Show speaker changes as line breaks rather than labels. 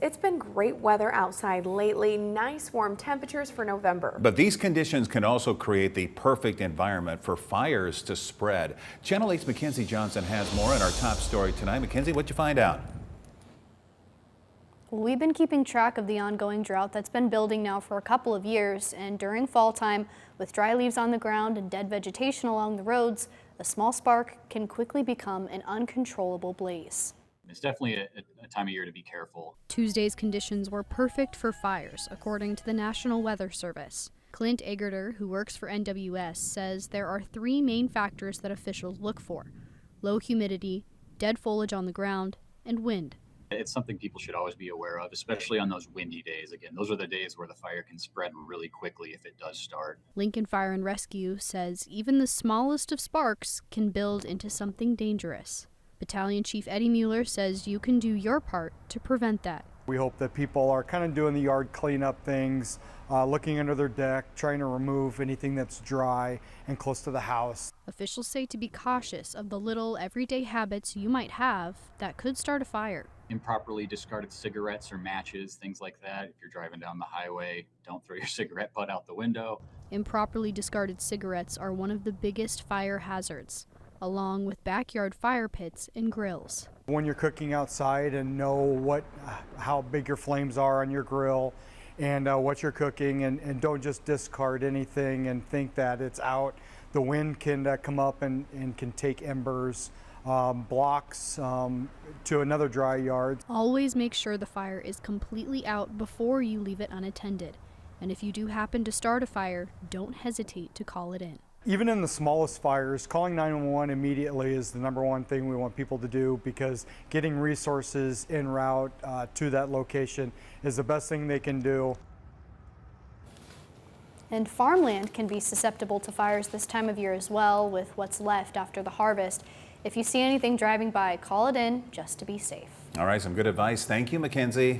It's been great weather outside lately, nice warm temperatures for November.
But these conditions can also create the perfect environment for fires to spread. Channel 8's Mackenzie Johnson has more in our top story tonight. Mackenzie, what'd you find out?
We've been keeping track of the ongoing drought that's been building now for a couple of years, and during fall time, with dry leaves on the ground and dead vegetation along the roads, a small spark can quickly become an uncontrollable blaze.
It's definitely a time of year to be careful.
Tuesday's conditions were perfect for fires, according to the National Weather Service. Clint-Aegerter, who works for NWS, says there are three main factors that officials look for: low humidity, dead foliage on the ground, and wind.
It's something people should always be aware of, especially on those windy days. Again, those are the days where the fire can spread really quickly if it does start.
Lincoln Fire and Rescue says even the smallest of sparks can build into something dangerous. Battalion-chief-Eddie-Mueller says you can do your part to prevent that.
We hope that people are kind of doing the yard cleanup things, looking under their deck, trying to remove anything that's dry and close to the house.
Officials say to be cautious of the little everyday habits you might have that could start a fire.
Improperly discarded cigarettes or matches, things like that. If you're driving down the highway, don't throw your cigarette butt out the window.
Improperly discarded cigarettes are one of the biggest fire hazards, along with backyard fire pits and grills.
When you're cooking outside and know how big your flames are on your grill and what you're cooking, and don't just discard anything and think that it's out. The wind can come up and can take embers, blocks to another dry yard.
Always make sure the fire is completely out before you leave it unattended. And if you do happen to start a fire, don't hesitate to call it in.
Even in the smallest fires, calling 911 immediately is the #1 thing we want people to do, because getting resources en route to that location is the best thing they can do.
And farmland can be susceptible to fires this time of year as well, with what's left after the harvest. If you see anything driving by, call it in just to be safe.
All right, some good advice. Thank you, Mackenzie.